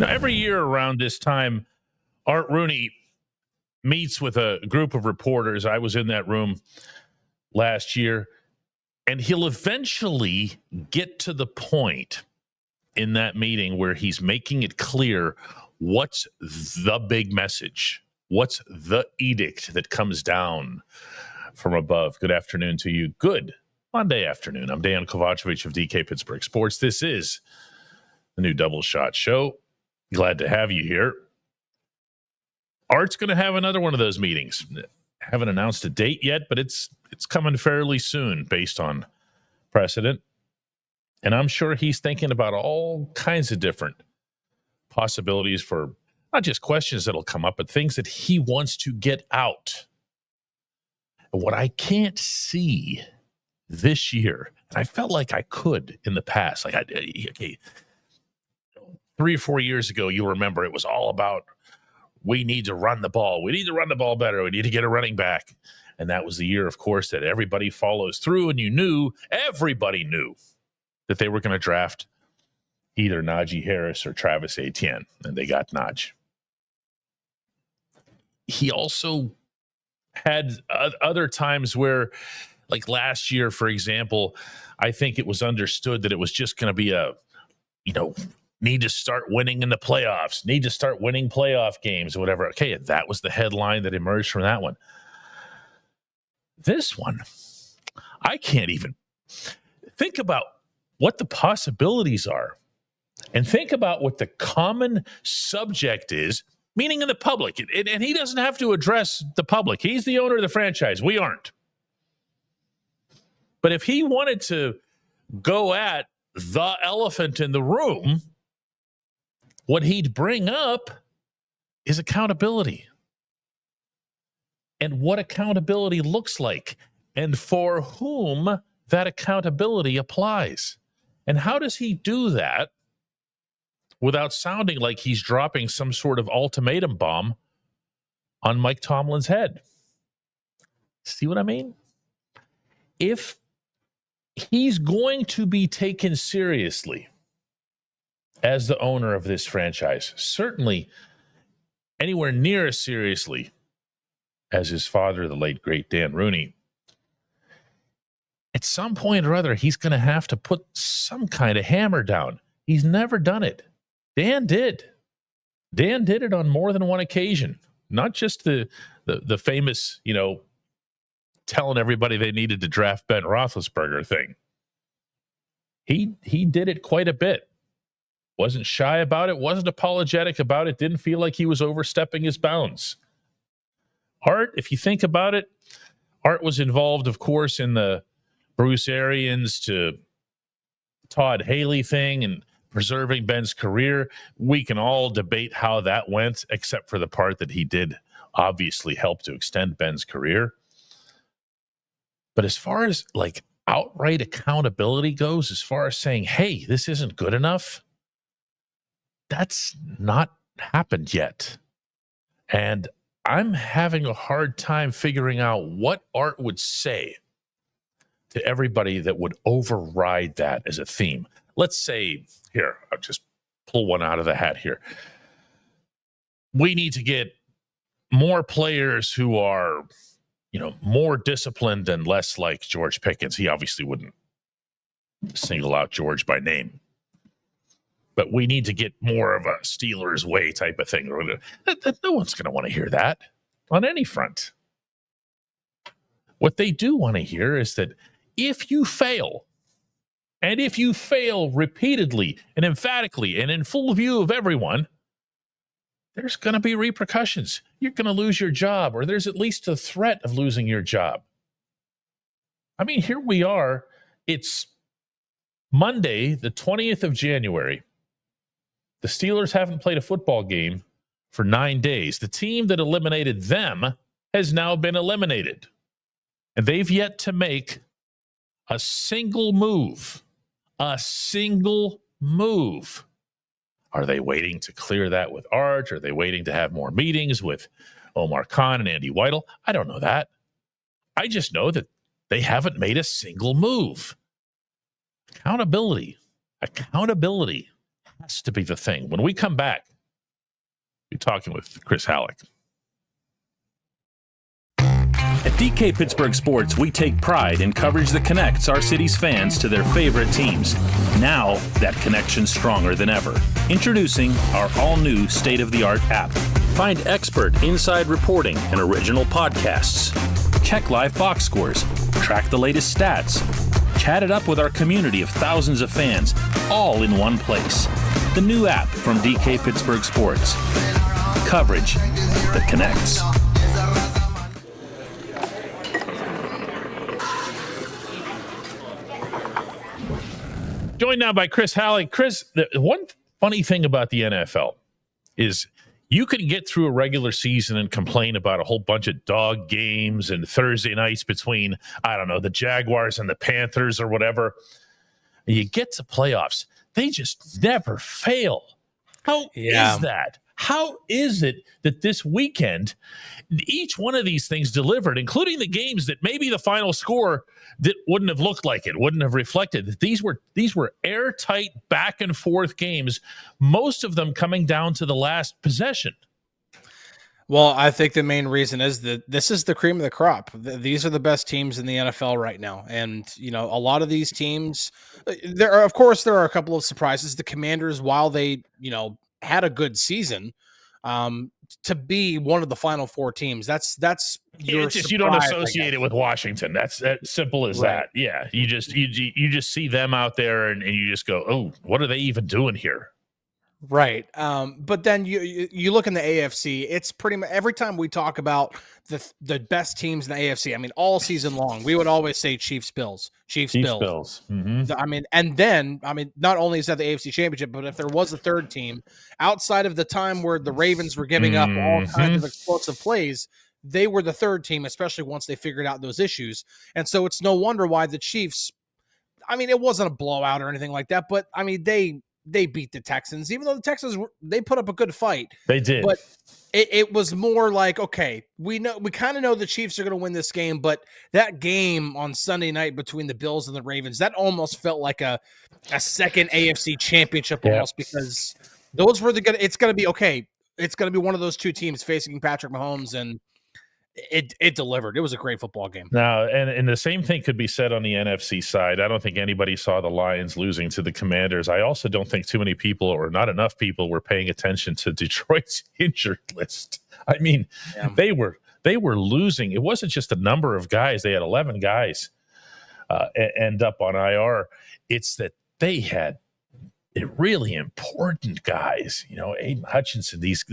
Every year around this time, Art Rooney meets with a group of reporters. I was in that room last year, and he'll eventually get to the point in that meeting where he's making it clear what's the big message, what's the edict that comes down from above. Good afternoon to you. Good Monday afternoon. I'm Dejan Kovacevic of DK Pittsburgh Sports. This is the new Double Shot Show. Glad to have you here. Art's going to have another one of those meetings. Haven't announced a date yet, but it's coming fairly soon based on precedent. And I'm sure he's thinking about all kinds of different possibilities for not just questions that'll come up, but things that he wants to get out. And what I can't see this year, and I felt like I could in the past, like 3 or 4 years ago, you'll remember it was all about we need to run the ball. We need to run the ball better. We need to get a running back. And that was the year, of course, that everybody follows through, and everybody knew that they were going to draft either Najee Harris or Travis Etienne, and they got Najee. He also had other times where, like last year, for example, I think it was understood that it was just going to be need to start winning in the playoffs, need to start winning playoff games or whatever. Okay, that was the headline that emerged from that one. This one, I can't even think about what the possibilities are and think about what the common subject is, meaning in the public. And he doesn't have to address the public. He's the owner of the franchise. We aren't. But if he wanted to go at the elephant in the room, what he'd bring up is accountability and what accountability looks like and for whom that accountability applies. And how does he do that without sounding like he's dropping some sort of ultimatum bomb on Mike Tomlin's head? See what I mean? If he's going to be taken seriously as the owner of this franchise, certainly anywhere near as seriously as his father, the late, great Dan Rooney, at some point or other, he's going to have to put some kind of hammer down. He's never done it. Dan did. Dan did it on more than one occasion, not just the famous, telling everybody they needed to draft Ben Roethlisberger thing. He did it quite a bit. Wasn't shy about it, wasn't apologetic about it, didn't feel like he was overstepping his bounds. Art, if you think about it, Art was involved, of course, in the Bruce Arians to Todd Haley thing and preserving Ben's career. We can all debate how that went, except for the part that he did obviously help to extend Ben's career. But as far as like outright accountability goes, as far as saying, hey, this isn't good enough, that's not happened yet. And I'm having a hard time figuring out what Art would say to everybody that would override that as a theme. Let's say, here, I'll just pull one out of the hat here. We need to get more players who are, more disciplined and less like George Pickens. He obviously wouldn't single out George by name. But we need to get more of a Steelers way type of thing. No one's going to want to hear that on any front. What they do want to hear is that if you fail, and if you fail repeatedly and emphatically and in full view of everyone, there's going to be repercussions. You're going to lose your job, or there's at least a threat of losing your job. I mean, here we are. It's Monday, the 20th of January. The Steelers haven't played a football game for 9 days. The team that eliminated them has now been eliminated. And they've yet to make a single move. A single move. Are they waiting to clear that with Art? Are they waiting to have more meetings with Omar Khan and Andy Weidel? I don't know that. I just know that they haven't made a single move. Accountability has to be the thing. When we come back, we're talking with Chris Halleck. At DK Pittsburgh Sports, we take pride in coverage that connects our city's fans to their favorite teams. Now, that connection's stronger than ever. Introducing our all-new state-of-the-art app. Find expert inside reporting and original podcasts. Check live box scores. Track the latest stats. Chat it up with our community of thousands of fans, all in one place. The new app from DK Pittsburgh Sports. Coverage that connects. Joined now by Chris Halleck. Chris, the one funny thing about the NFL is you can get through a regular season and complain about a whole bunch of dog games and Thursday nights between, I don't know, the Jaguars and the Panthers or whatever. And you get to playoffs, they just never fail. How is that? How is it that this weekend, each one of these things delivered, including the games that maybe the final score that wouldn't have looked like it, wouldn't have reflected that these were airtight back and forth games, most of them coming down to the last possession? Well, I think the main reason is that this is the cream of the crop. These are the best teams in the NFL right now. And, you know, a lot of these teams, there are a couple of surprises. The Commanders, while they, you know, had a good season, to be one of the final four teams, that's your just, you don't associate it with Washington. That's simple as that. Yeah, you just see them out there and you just go, oh, what are they even doing here? Right. But then you look in the AFC, it's pretty much every time we talk about the best teams in the AFC, I mean, all season long, we would always say Chiefs, Bills. Mm-hmm. I mean, not only is that the AFC Championship, but if there was a third team outside of the time where the Ravens were giving up all kinds of explosive plays, they were the third team, especially once they figured out those issues. And so it's no wonder why the Chiefs, I mean, it wasn't a blowout or anything like that, but I mean, they beat the Texans, even though the Texans, they put up a good fight. They did. But it was more like, okay, we kind of know the Chiefs are going to win this game, but that game on Sunday night between the Bills and the Ravens, that almost felt like a second AFC championship almost, because those were it's going to be, okay, it's going to be one of those two teams facing Patrick Mahomes, and it delivered. It was a great football game. Now, and the same thing could be said on the NFC side. I don't think anybody saw the Lions losing to the Commanders. I also don't think too many people, or not enough people, were paying attention to Detroit's injured list. I mean, they were losing. It wasn't just a number of guys. They had 11 guys end up on IR. It's that they had really important guys. You know, Aiden Hutchinson. These.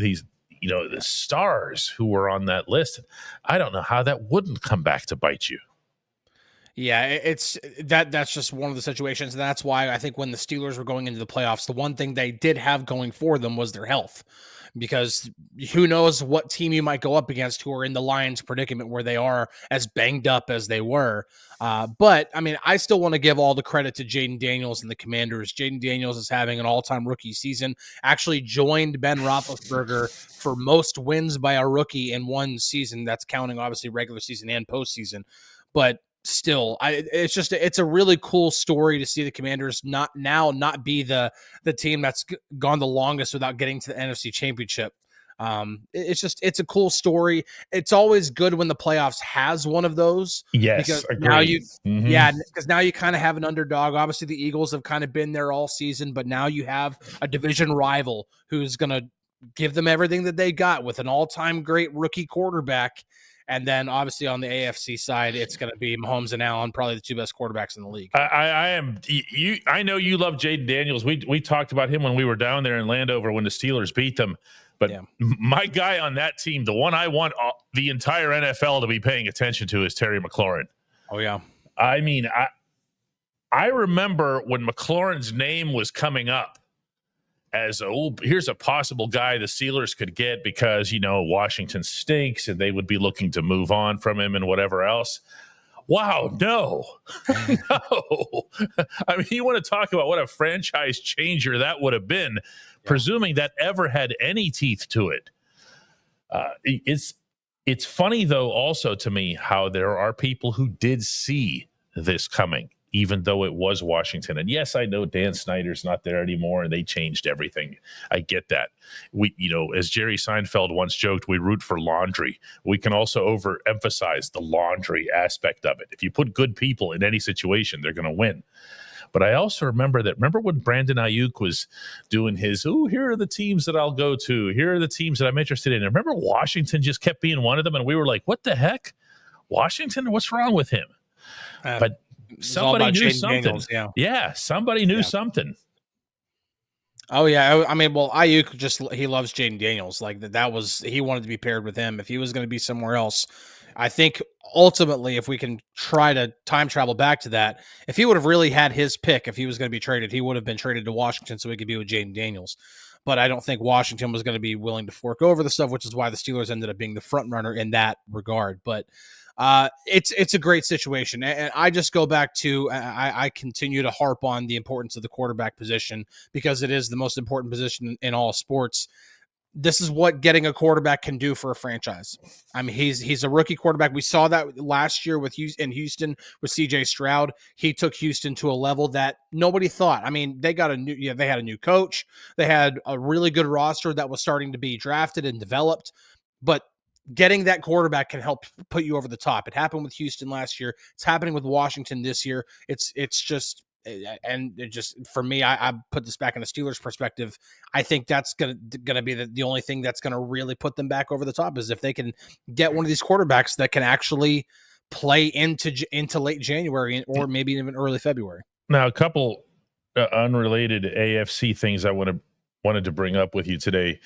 You know, the stars who were on that list. I don't know how that wouldn't come back to bite you. Yeah, it's that's just one of the situations. And that's why I think when the Steelers were going into the playoffs, the one thing they did have going for them was their health, because who knows what team you might go up against who are in the Lions predicament where they are as banged up as they were. But I mean, I still want to give all the credit to Jaden Daniels and the Commanders. Jaden Daniels is having an all-time rookie season, actually joined Ben Roethlisberger for most wins by a rookie in one season. That's counting obviously regular season and postseason, but still, it's a really cool story to see the Commanders not be the team that's gone the longest without getting to the NFC Championship. It's a cool story. It's always good when the playoffs has one of those. Yes, because agreed. Because now you kind of have an underdog. Obviously, the Eagles have kind of been there all season, but now you have a division rival who's going to give them everything that they got with an all-time great rookie quarterback. And then obviously on the AFC side, it's going to be Mahomes and Allen, probably the two best quarterbacks in the league. I know you love Jaden Daniels. We talked about him when we were down there in Landover when the Steelers beat them. But my guy on that team, the one I want the entire NFL to be paying attention to, is Terry McLaurin. Oh, yeah. I mean, I remember when McLaurin's name was coming up as, here's a possible guy the Steelers could get because, you know, Washington stinks and they would be looking to move on from him and whatever else. Wow, no. No. I mean, you want to talk about what a franchise changer that would have been, presuming that ever had any teeth to it. It's funny, though, also to me, how there are people who did see this coming. even though it was Washington. And yes, I know Dan Snyder's not there anymore and they changed everything. I get that. We, as Jerry Seinfeld once joked, we root for laundry. We can also overemphasize the laundry aspect of it. If you put good people in any situation, they're going to win. But I also remember when Brandon Ayuk was doing his, here are the teams that I'll go to. Here are the teams that I'm interested in. I remember Washington just kept being one of them. And we were like, what the heck? Washington? What's wrong with him? But somebody knew something. Daniels, yeah, somebody knew something. Oh, yeah. I mean, well, Ayuk he loves Jaden Daniels. Like he wanted to be paired with him. If he was going to be somewhere else, I think ultimately, if we can try to time travel back to that, if he would have really had his pick, if he was going to be traded, he would have been traded to Washington so he could be with Jaden Daniels. But I don't think Washington was going to be willing to fork over the stuff, which is why the Steelers ended up being the front runner in that regard. But it's a great situation. And I just go back to, I continue to harp on the importance of the quarterback position because it is the most important position in all sports. This is what getting a quarterback can do for a franchise. I mean, he's a rookie quarterback. We saw that last year in Houston with CJ Stroud. He took Houston to a level that nobody thought. I mean, they had a new coach. They had a really good roster that was starting to be drafted and developed, but getting that quarterback can help put you over the top. It happened with Houston last year. It's happening with Washington this year. It's just for me, I put this back in a Steelers perspective. I think that's gonna be the only thing that's gonna really put them back over the top is if they can get one of these quarterbacks that can actually play into late January or maybe even early February. Now, a couple unrelated AFC things I wanted to bring up with you today.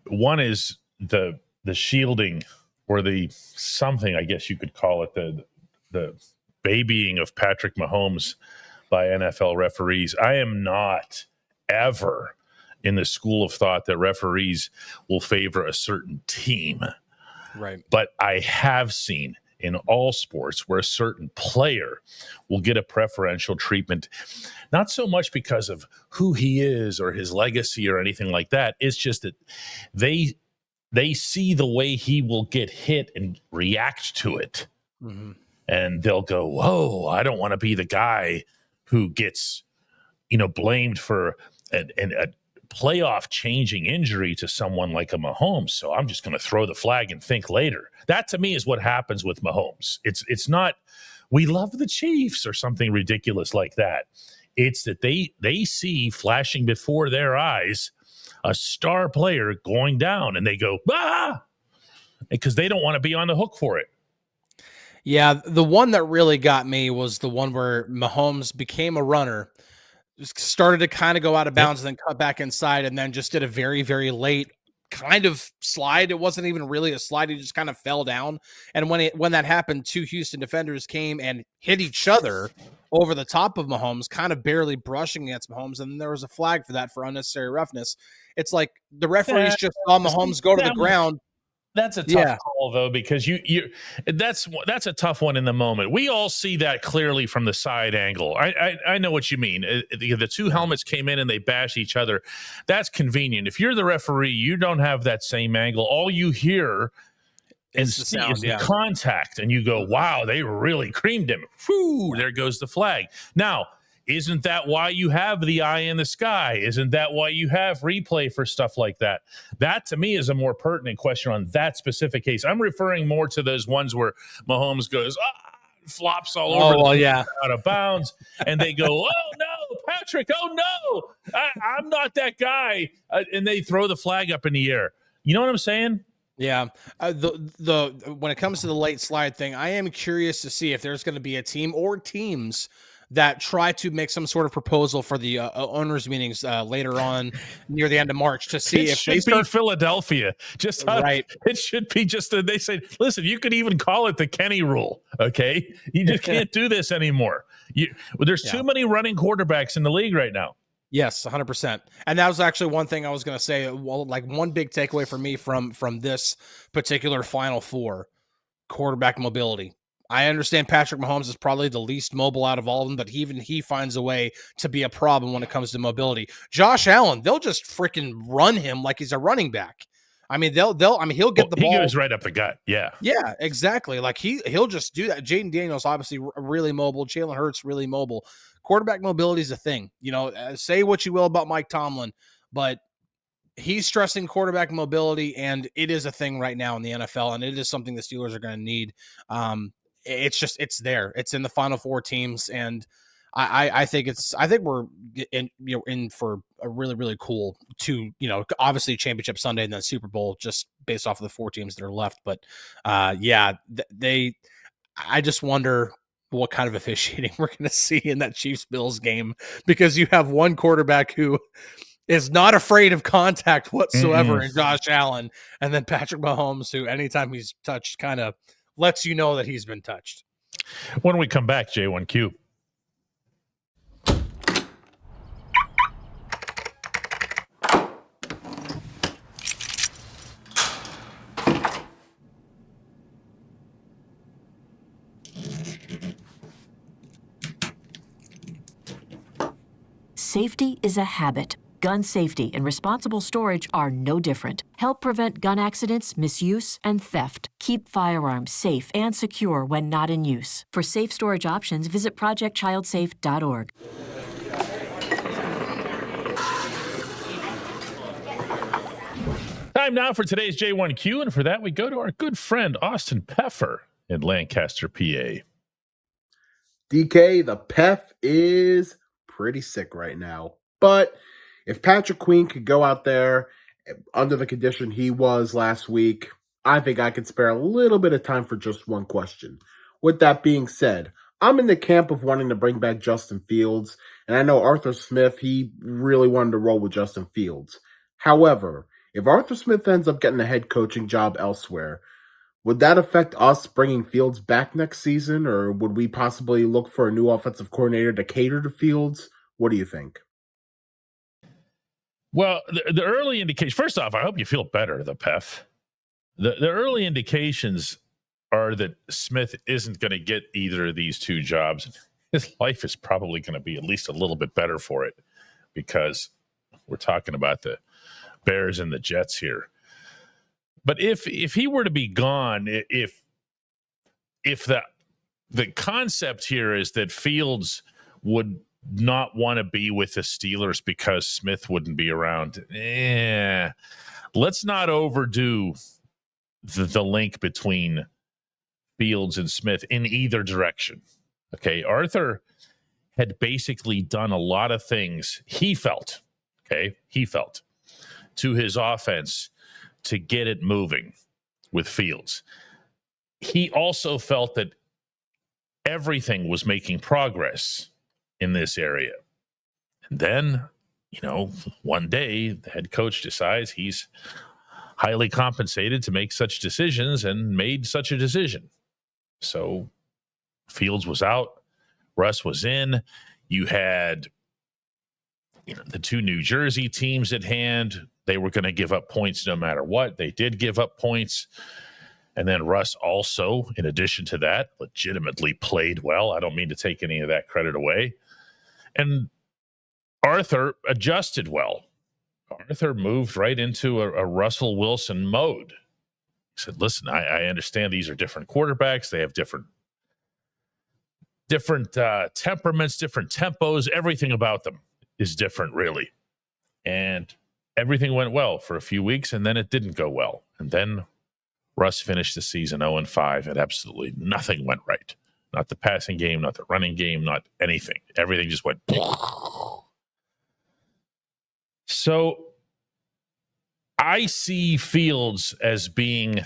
One is the shielding or the something, I guess you could call it, the babying of Patrick Mahomes by NFL referees. I am not ever in the school of thought that referees will favor a certain team. Right. But I have seen in all sports where a certain player will get a preferential treatment, not so much because of who he is or his legacy or anything like that. It's just that they see the way he will get hit and react to it. Mm-hmm. And they'll go, whoa, I don't want to be the guy who gets, blamed for a playoff changing injury to someone like a Mahomes. So I'm just going to throw the flag and think later. That to me is what happens with Mahomes. It's not, we love the Chiefs or something ridiculous like that. It's that they see flashing before their eyes a star player going down and they go, because they don't want to be on the hook for it. Yeah, the one that really got me was the one where Mahomes became a runner, started to kind of go out of bounds and then cut back inside and then just did a very, very late kind of slide. It wasn't even really a slide. He just kind of fell down. And when that happened, two Houston defenders came and hit each other over the top of Mahomes, kind of barely brushing against Mahomes. And then there was a flag for that for unnecessary roughness. It's like the referees just saw Mahomes go to the ground. That's a tough call, though, because that's a tough one in the moment. We all see that clearly from the side angle. I know what you mean. The two helmets came in and they bashed each other. That's convenient. If you're the referee, you don't have that same angle. All you hear is the contact, and you go, wow, they really creamed him. Whew, there goes the flag. Now, isn't that why you have the eye in the sky? Isn't that why you have replay for stuff like that? That, to me, is a more pertinent question on that specific case. I'm referring more to those ones where Mahomes goes, flops all over out of bounds, and they go, oh, no, Patrick, oh, no, I'm not that guy. And they throw the flag up in the air. You know what I'm saying? Yeah. When it comes to the late slide thing, I am curious to see if there's going to be a team or teams that try to make some sort of proposal for the owners' meetings later on near the end of March to see if they be Philadelphia. Just right. It should be just they say, listen, you could even call it the Kenny rule. Okay, you just can't do this anymore. There's too many running quarterbacks in the league right now. Yes, 100%. And that was actually one thing I was going to say. Well, like one big takeaway for me from this particular Final Four: quarterback mobility. I understand Patrick Mahomes is probably the least mobile out of all of them, but even he finds a way to be a problem when it comes to mobility. Josh Allen, they'll just freaking run him like he's a running back. I mean, he'll get the ball. He goes right up the gut. Yeah. Yeah, exactly. Like he'll just do that. Jaden Daniels obviously really mobile. Jalen Hurts really mobile. Quarterback mobility is a thing. Say what you will about Mike Tomlin, but he's stressing quarterback mobility, and it is a thing right now in the NFL, and it is something the Steelers are going to need. It's there. It's in the Final Four teams, and I think we're in for a really, really cool obviously Championship Sunday and then Super Bowl, just based off of the 4 teams that are left. But I just wonder what kind of officiating we're going to see in that Chiefs-Bills game, because you have one quarterback who is not afraid of contact whatsoever in Josh Allen, and then Patrick Mahomes, who anytime he's touched kind of lets you know that he's been touched. When we come back, J1Q. Safety is a habit. Gun safety and responsible storage are no different. Help prevent gun accidents, misuse, and theft. Keep firearms safe and secure when not in use. For safe storage options, visit projectchildsafe.org. Time now for today's J1Q, and for that we go to our good friend Austin Peffer in Lancaster, PA. DK, the Pef is pretty sick right now. But if Patrick Queen could go out there under the condition he was last week, I think I could spare a little bit of time for just one question. With that being said, I'm in the camp of wanting to bring back Justin Fields, and I know Arthur Smith, he really wanted to roll with Justin Fields. However, if Arthur Smith ends up getting a head coaching job elsewhere, would that affect us bringing Fields back next season, or would we possibly look for a new offensive coordinator to cater to Fields? What do you think? Well, the early indication, first off, I hope you feel better, the Pef. The early indications are that Smith isn't going to get either of these 2 jobs. His life is probably going to be at least a little bit better for it, because we're talking about the Bears and the Jets here. But if he were to be gone, if the concept here is that Fields would not want to be with the Steelers because Smith wouldn't be around, let's not overdo the link between Fields and Smith in either direction. Okay, Arthur had basically done a lot of things he felt to his offense to get it moving with Fields. He also felt that everything was making progress in this area. And then, one day the head coach decides he's highly compensated to make such decisions and made such a decision. So Fields was out, Russ was in. You had the 2 New Jersey teams at hand. They were going to give up points no matter what. They did give up points. And then Russ also, in addition to that, legitimately played well. I don't mean to take any of that credit away. And Arthur adjusted well. Arthur moved right into a Russell Wilson mode. He said, listen, I understand these are different quarterbacks. They have different temperaments, different tempos. Everything about them is different, really. And everything went well for a few weeks, and then it didn't go well. And then Russ finished the season 0-5, and absolutely nothing went right. Not the passing game, not the running game, not anything. Everything just went. So I see Fields as being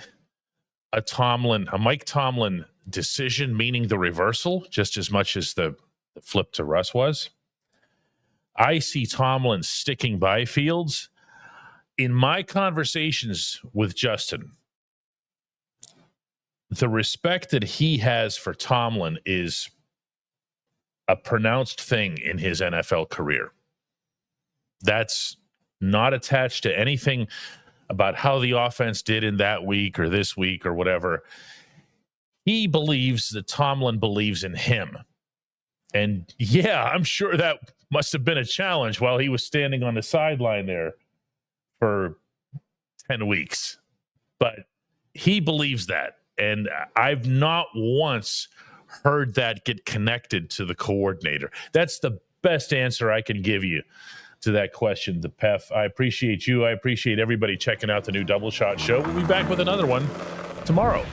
a Mike Tomlin decision, meaning the reversal, just as much as the flip to Russ was. I see Tomlin sticking by Fields. In my conversations with Justin, the respect that he has for Tomlin is a pronounced thing in his NFL career. That's not attached to anything about how the offense did in that week or this week or whatever. He believes that Tomlin believes in him. And yeah, I'm sure that must have been a challenge while he was standing on the sideline there for 10 weeks. But he believes that. And I've not once heard that get connected to the coordinator. That's the best answer I can give you to that question, the PEF. I appreciate you. I appreciate everybody checking out the new Double Shot Show. We'll be back with another one tomorrow.